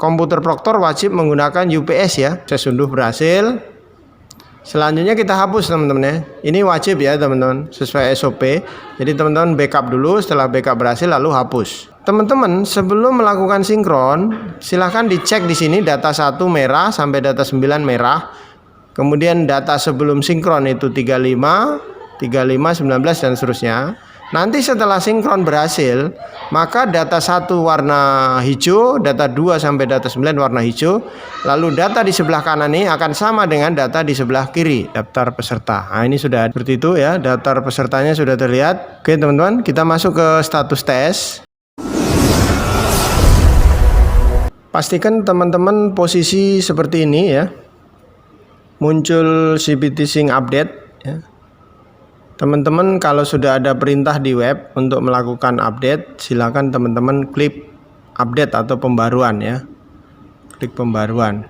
komputer Proktor wajib menggunakan UPS ya. Proses unduh berhasil. Selanjutnya kita hapus teman-teman ya. Ini wajib ya teman-teman, sesuai SOP. Jadi teman-teman backup dulu, setelah backup berhasil lalu hapus. Teman-teman sebelum melakukan sinkron, silahkan dicek di sini data 1 merah sampai data 9 merah. Kemudian data sebelum sinkron itu 35, 19 dan seterusnya. Nanti setelah sinkron berhasil, maka data 1 warna hijau, data 2 sampai data 9 warna hijau. Lalu data di sebelah kanan ini akan sama dengan data di sebelah kiri, daftar peserta. Nah ini sudah seperti itu ya, daftar pesertanya sudah terlihat. Oke teman-teman, kita masuk ke status tes. Pastikan teman-teman posisi seperti ini ya. Muncul CPT Sync update ya. Teman-teman kalau sudah ada perintah di web untuk melakukan update, silakan teman-teman klik update atau pembaruan ya. Klik pembaruan.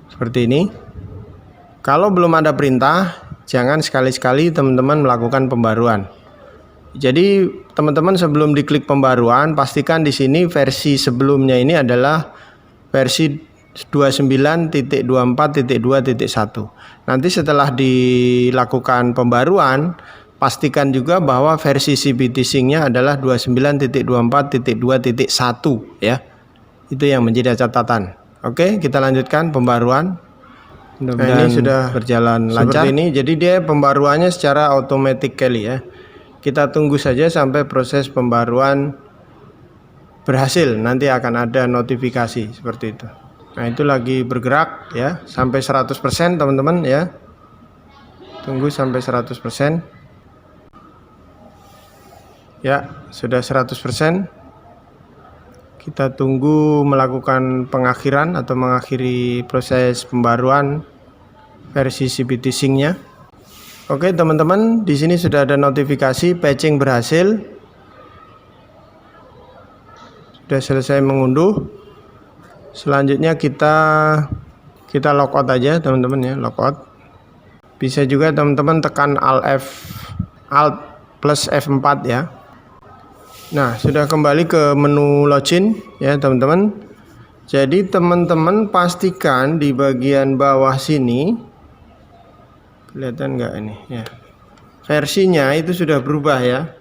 Seperti ini. Kalau belum ada perintah, jangan sekali-sekali teman-teman melakukan pembaruan. Jadi teman-teman sebelum diklik pembaruan, pastikan di sini versi sebelumnya ini adalah versi 29.24.2.1. Nanti setelah dilakukan pembaruan, pastikan juga bahwa versi CPT Sync-nya adalah 29.24.2.1 ya. Itu yang menjadi catatan. Oke, kita lanjutkan pembaruan. Nah, ini sudah berjalan lancar. Seperti ini, jadi dia pembaruannya secara automatically ya. Kita tunggu saja sampai proses pembaruan berhasil. Nanti akan ada notifikasi seperti itu. Nah itu lagi bergerak ya, sampai 100% teman-teman ya. Tunggu sampai 100%. Ya, sudah 100%. Kita tunggu melakukan pengakhiran atau mengakhiri proses pembaruan versi CPT Sync-nya. Oke teman-teman, di sini sudah ada notifikasi patching berhasil. Sudah selesai mengunduh. Selanjutnya kita logout aja teman-teman ya, logout. Bisa juga teman-teman tekan Alt plus F4 ya. Nah, sudah kembali ke menu login ya teman-teman. Jadi teman-teman pastikan di bagian bawah sini, kelihatan nggak ini ya, versinya itu sudah berubah ya.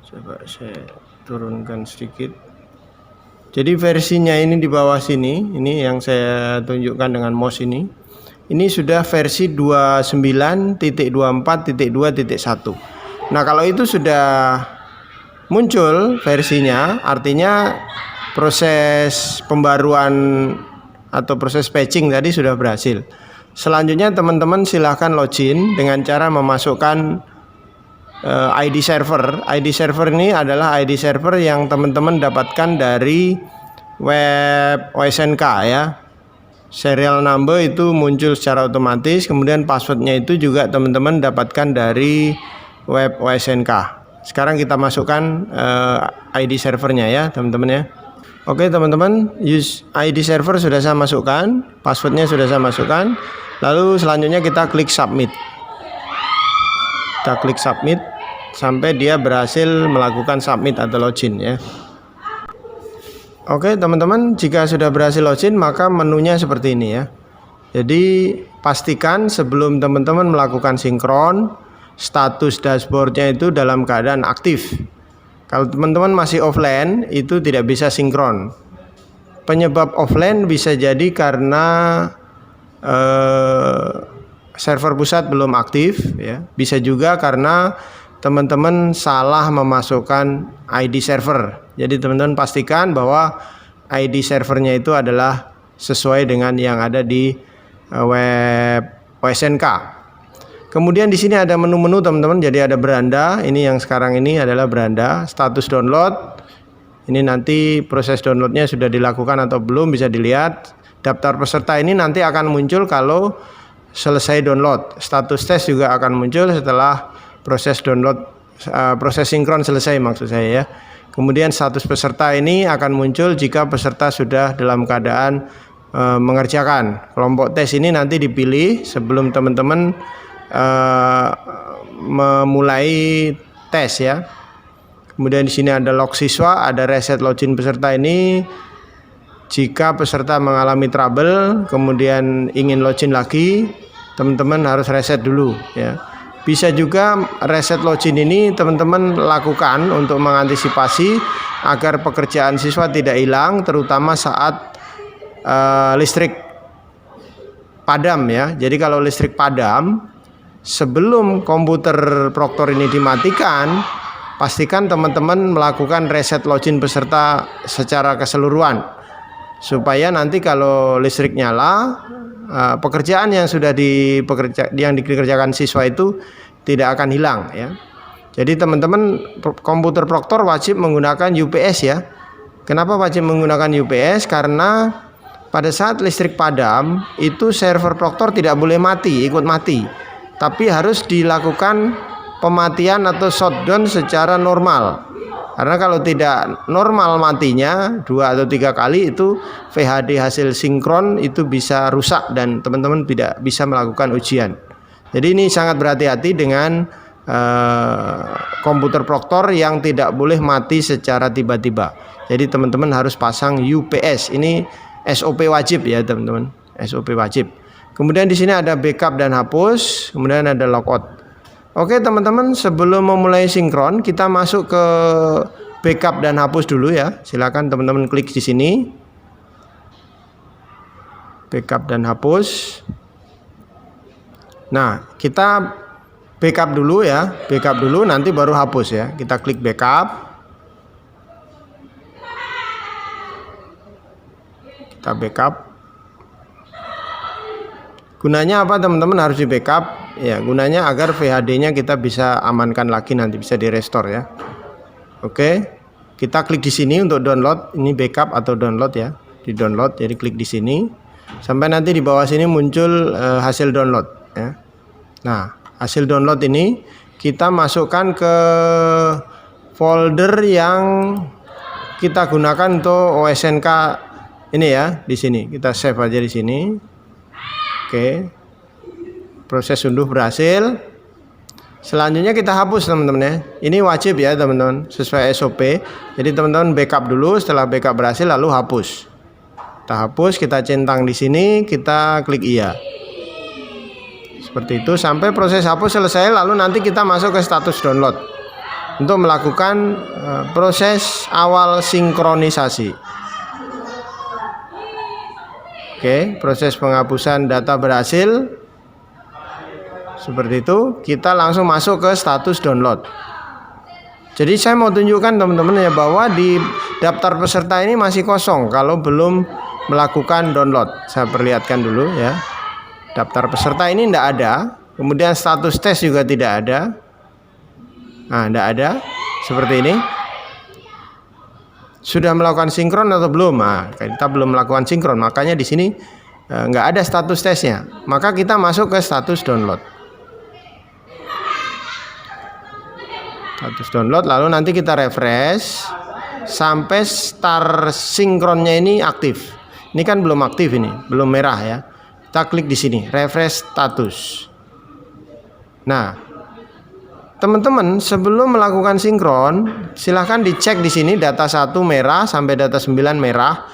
Coba saya turunkan sedikit. Jadi versinya ini di bawah sini, ini yang saya tunjukkan dengan mouse ini. Ini sudah versi 29.24.2.1. Nah, kalau itu sudah muncul versinya, artinya proses pembaruan atau proses patching tadi sudah berhasil. Selanjutnya teman-teman silahkan login dengan cara memasukkan ID server. ID server ini adalah ID server yang teman-teman dapatkan dari web OSNK ya. Serial number itu muncul secara otomatis, kemudian passwordnya itu juga teman-teman dapatkan dari web OSNK. Sekarang kita masukkan ID servernya ya teman-teman ya. Oke teman-teman, use ID server sudah saya masukkan, passwordnya sudah saya masukkan. Lalu selanjutnya kita klik submit. Kita klik submit sampai dia berhasil melakukan submit atau login ya. Oke teman-teman, jika sudah berhasil login maka menunya seperti ini ya. Jadi pastikan sebelum teman-teman melakukan sinkron, status dashboardnya itu dalam keadaan aktif. Kalau teman-teman masih offline itu tidak bisa sinkron. Penyebab offline bisa jadi karena server pusat belum aktif ya. Bisa juga karena teman-teman salah memasukkan ID server. Jadi teman-teman pastikan bahwa ID servernya itu adalah sesuai dengan yang ada di web OSNK. Kemudian di sini ada menu-menu teman-teman. Jadi ada beranda. Ini yang sekarang ini adalah beranda. Status download. Ini nanti proses downloadnya sudah dilakukan atau belum bisa dilihat. Daftar peserta ini nanti akan muncul kalau selesai download. Status tes juga akan muncul setelah proses download, proses sinkron selesai maksud saya ya. Kemudian status peserta ini akan muncul jika peserta sudah dalam keadaan mengerjakan. Kelompok tes ini nanti dipilih sebelum teman-teman memulai tes ya. Kemudian di sini ada log siswa, ada reset login peserta ini. Jika peserta mengalami trouble kemudian ingin login lagi, teman-teman harus reset dulu ya. Bisa juga reset login ini teman-teman lakukan untuk mengantisipasi agar pekerjaan siswa tidak hilang, terutama saat listrik padam ya. Jadi kalau listrik padam, sebelum komputer proktor ini dimatikan, pastikan teman-teman melakukan reset login peserta secara keseluruhan, supaya nanti kalau listrik nyala, pekerjaan yang sudah dikerjakan siswa itu tidak akan hilang ya. Jadi teman-teman, komputer proktor wajib menggunakan UPS ya. Kenapa wajib menggunakan UPS? Karena pada saat listrik padam itu server proktor tidak boleh mati, ikut mati, tapi harus dilakukan pematian atau shutdown secara normal. Karena kalau tidak normal matinya 2 atau 3 kali, itu VHD hasil sinkron itu bisa rusak dan teman-teman tidak bisa melakukan ujian. Jadi ini sangat berhati-hati dengan komputer proktor yang tidak boleh mati secara tiba-tiba. Jadi teman-teman harus pasang UPS. Ini SOP wajib ya teman-teman, SOP wajib. Kemudian di sini ada backup dan hapus, kemudian ada logout. Oke teman-teman, sebelum memulai sinkron kita masuk ke backup dan hapus dulu ya. Silakan teman-teman klik di sini. Backup dan hapus. Nah, kita backup dulu ya. Backup dulu nanti baru hapus ya. Kita klik backup. Kita backup. Gunanya apa teman-teman harus di backup? Ya, gunanya agar VHD-nya kita bisa amankan lagi, nanti bisa di restore ya. Oke, kita klik di sini untuk download. Ini backup atau download ya, di download. Jadi klik di sini sampai nanti di bawah sini muncul hasil download ya. Nah, hasil download ini kita masukkan ke folder yang kita gunakan untuk OSNK ini ya. Di sini kita save aja di sini. Oke, proses unduh berhasil. Selanjutnya kita hapus teman-teman ya. Ini wajib ya teman-teman, sesuai SOP. Jadi teman-teman backup dulu, setelah backup berhasil lalu hapus. Kita hapus, kita centang di sini, kita klik iya. Seperti itu sampai proses hapus selesai, lalu nanti kita masuk ke status download untuk melakukan proses awal sinkronisasi. Oke, proses penghapusan data berhasil. Seperti itu, kita langsung masuk ke status download. Jadi saya mau tunjukkan teman-teman ya bahwa di daftar peserta ini masih kosong kalau belum melakukan download. Saya perlihatkan dulu ya. Daftar peserta ini tidak ada. Kemudian status tes juga tidak ada. Nah, tidak ada. Seperti ini. Sudah melakukan sinkron atau belum? Nah, kita belum melakukan sinkron, makanya di sini nggak ada status tesnya. Maka kita masuk ke status download. Status download, lalu nanti kita refresh sampai start sinkronnya ini aktif. Ini kan belum aktif, ini belum merah ya. Kita klik di sini, refresh status. Nah, teman-teman, sebelum melakukan sinkron, silahkan dicek di sini data 1 merah sampai data 9 merah.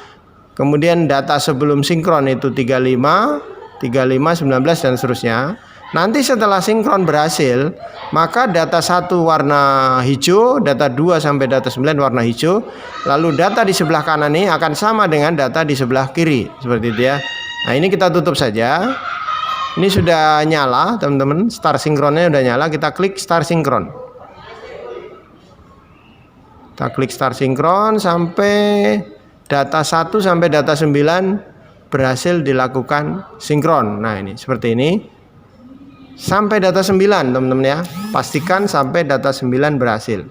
Kemudian data sebelum sinkron itu 35, 19 dan seterusnya. Nanti setelah sinkron berhasil, maka data 1 warna hijau, data 2 sampai data 9 warna hijau. Lalu data di sebelah kanan ini akan sama dengan data di sebelah kiri, seperti itu ya. Nah, ini kita tutup saja. Ini sudah nyala teman-teman, start sinkronnya sudah nyala. Kita klik start sinkron. Kita klik start sinkron sampai data 1 sampai data 9 berhasil dilakukan sinkron. Nah, ini seperti ini. Sampai data 9 teman-teman ya. Pastikan sampai data 9 berhasil.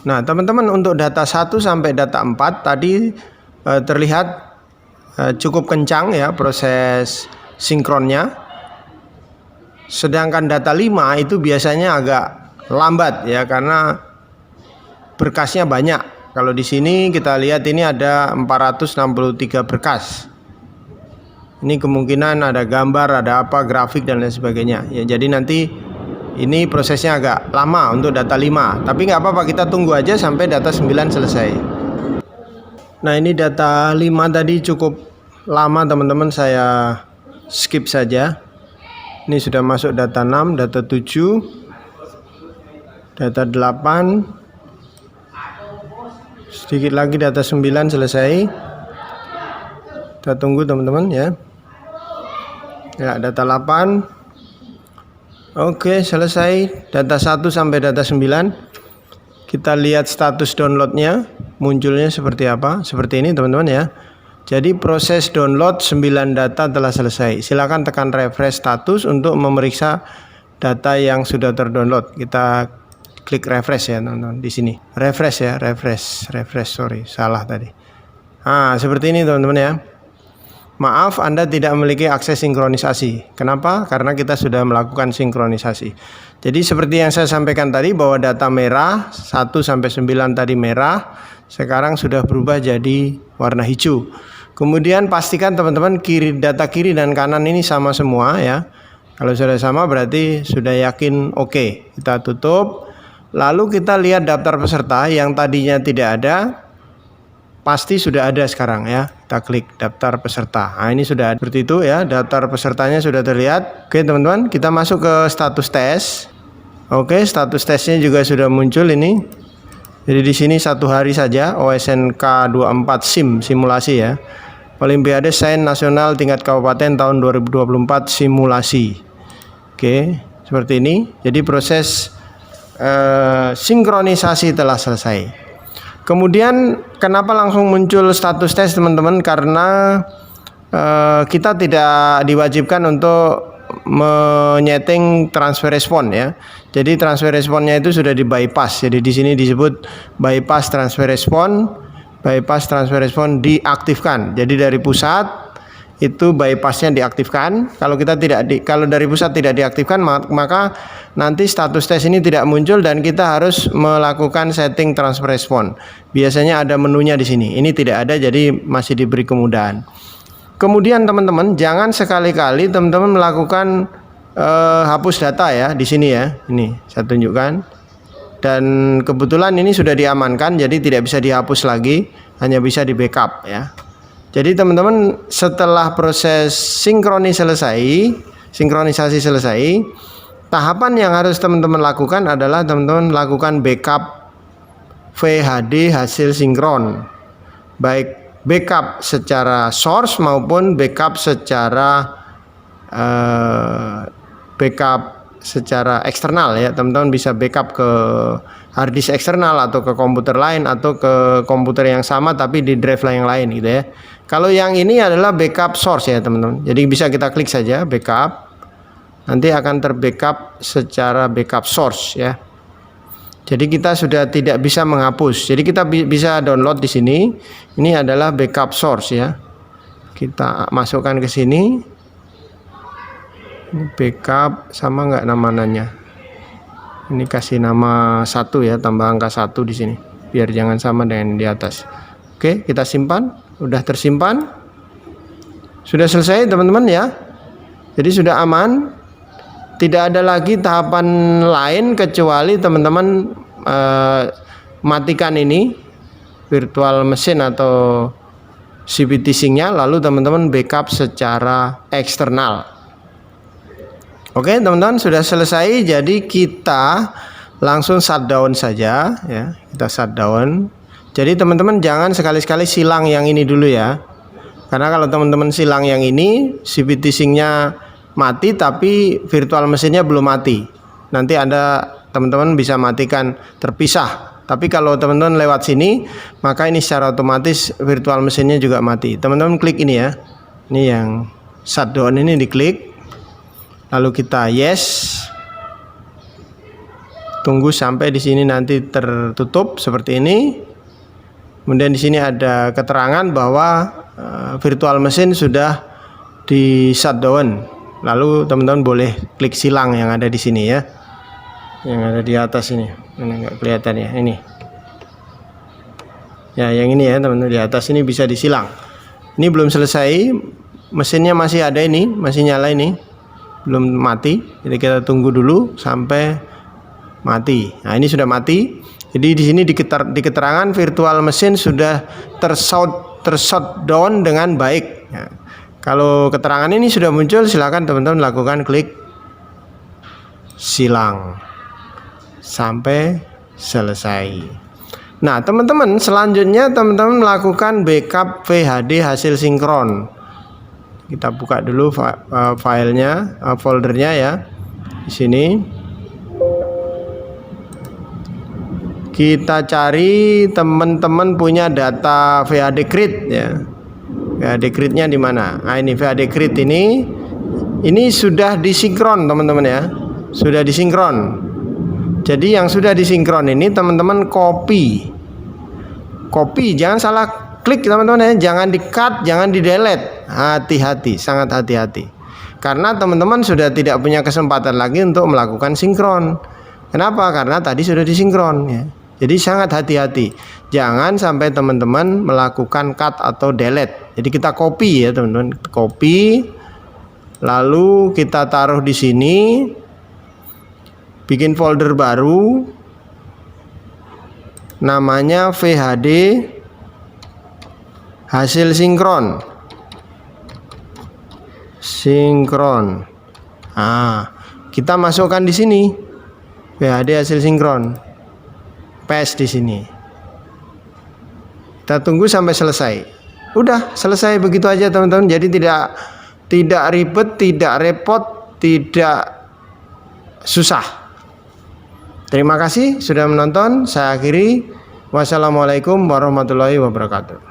Nah, teman-teman, untuk data 1 sampai data 4 tadi terlihat cukup kencang ya proses sinkronnya. Sedangkan data 5 itu biasanya agak lambat ya, karena berkasnya banyak. Kalau di sini kita lihat ini ada 463 berkas. Ini kemungkinan ada gambar, ada apa, grafik dan lain sebagainya. Ya, jadi nanti ini prosesnya agak lama untuk data 5. Tapi nggak apa-apa, kita tunggu aja sampai data 9 selesai. Nah, ini data 5 tadi cukup lama teman-teman, saya skip saja. Ini sudah masuk data 6, data 7, data 8, sedikit lagi data 9 selesai. Kita tunggu teman-teman ya. Ya, data 8. Oke, selesai. Data 1 sampai data 9. Kita lihat status downloadnya, munculnya seperti apa. Seperti ini teman-teman ya. Jadi proses download 9 data telah selesai. Silakan tekan refresh status untuk memeriksa data yang sudah terdownload. Kita klik refresh ya teman-teman di sini. Refresh ya, refresh, sorry, salah tadi. Nah, seperti ini teman-teman ya. Maaf, Anda tidak memiliki akses sinkronisasi. Kenapa? Karena kita sudah melakukan sinkronisasi. Jadi seperti yang saya sampaikan tadi bahwa data merah 1 sampai 9 tadi merah, sekarang sudah berubah jadi warna hijau. Kemudian pastikan teman-teman data kiri dan kanan ini sama semua ya. Kalau sudah sama berarti sudah yakin oke. Kita tutup. Lalu kita lihat daftar peserta yang tadinya tidak ada, pasti sudah ada sekarang ya. Kita klik daftar peserta. Nah, ini sudah seperti itu ya, daftar pesertanya sudah terlihat. Oke teman-teman, kita masuk ke status tes. Oke, status tesnya juga sudah muncul ini. Jadi di sini 1 hari saja, OSNK 24 simulasi ya. Olimpiade Sains Nasional tingkat kabupaten tahun 2024 simulasi. Oke, seperti ini. Jadi proses sinkronisasi telah selesai. Kemudian kenapa langsung muncul status tes teman-teman? Karena kita tidak diwajibkan untuk menyeting transfer respon ya. Jadi transfer responnya itu sudah di bypass. Jadi di sini disebut bypass transfer respon. Bypass transfer respon diaktifkan. Jadi dari pusat itu bypassnya diaktifkan. Kalau dari pusat tidak diaktifkan, maka nanti status tes ini tidak muncul dan kita harus melakukan setting transfer respon. Biasanya ada menunya di sini. Ini tidak ada, jadi masih diberi kemudahan. Kemudian teman-teman jangan sekali-kali teman-teman melakukan hapus data ya di sini ya. Ini saya tunjukkan. Dan kebetulan ini sudah diamankan, jadi tidak bisa dihapus lagi, hanya bisa di backup ya. Jadi teman-teman setelah proses sinkronisasi selesai, tahapan yang harus teman-teman lakukan adalah teman-teman lakukan backup VHD hasil sinkron. Baik backup secara source maupun backup secara eksternal ya. Teman-teman bisa backup ke hard disk eksternal atau ke komputer lain atau ke komputer yang sama tapi di drive yang lain gitu ya. Kalau yang ini adalah backup source ya teman-teman. Jadi bisa kita klik saja backup. Nanti akan terbackup secara backup source ya. Jadi kita sudah tidak bisa menghapus. Jadi kita bisa download di sini. Ini adalah backup source ya. Kita masukkan ke sini. Ini backup sama nggak namanya? Ini kasih nama 1 ya, tambah angka 1 di sini, biar jangan sama dengan di atas. Oke, kita simpan. Udah tersimpan. Sudah selesai teman-teman ya. Jadi sudah aman. Tidak ada lagi tahapan lain kecuali teman-teman matikan ini virtual machine atau CPT Sync-nya, lalu teman-teman backup secara eksternal. Oke teman-teman, sudah selesai. Jadi kita langsung shutdown saja ya. Kita shutdown. Jadi teman-teman jangan sekali-sekali silang yang ini dulu ya. Karena kalau teman-teman silang yang ini, CPT Sync-nya mati tapi virtual mesinnya belum mati. Nanti teman-teman bisa matikan terpisah. Tapi kalau teman-teman lewat sini, maka ini secara otomatis virtual mesinnya juga mati. Teman-teman klik ini ya. Ini yang shutdown ini diklik. Lalu kita yes. Tunggu sampai di sini nanti tertutup seperti ini. Kemudian di sini ada keterangan bahwa virtual machine sudah di shutdown. Lalu teman-teman boleh klik silang yang ada di sini ya. Yang ada di atas ini. Ini enggak kelihatan ya, ini. Ya, yang ini ya, teman-teman, di atas ini bisa disilang. Ini belum selesai. Mesinnya masih ada ini, masih nyala ini. Belum mati, jadi kita tunggu dulu sampai mati. Nah ini sudah mati. Jadi di sini di keterangan virtual machine sudah tershutdown dengan baik. Ya. Kalau keterangan ini sudah muncul, silakan teman-teman lakukan klik silang sampai selesai. Nah, teman-teman, selanjutnya teman-teman melakukan backup VHD hasil sinkron. Kita buka dulu filenya, foldernya ya. Di sini kita cari teman-teman punya data VHD grid ya. VHD gridnya di mana? Nah, ini VHD grid ini sudah disinkron teman-teman ya. Sudah disinkron. Jadi yang sudah disinkron ini teman-teman copy, jangan salah klik teman-teman ya, jangan di-cut, jangan di-delete. Hati-hati, sangat hati-hati. Karena teman-teman sudah tidak punya kesempatan lagi untuk melakukan sinkron. Kenapa? Karena tadi sudah disinkron ya. Jadi sangat hati-hati. Jangan sampai teman-teman melakukan cut atau delete. Jadi kita copy ya teman-teman, copy, lalu kita taruh di sini. Bikin folder baru, namanya VHD hasil sinkron. Kita masukkan di sini VHD hasil sinkron, paste di sini. Kita tunggu sampai selesai. Udah selesai begitu aja teman-teman. Jadi tidak ribet, tidak repot, tidak susah. Terima kasih sudah menonton. Saya akhiri. Wassalamualaikum warahmatullahi wabarakatuh.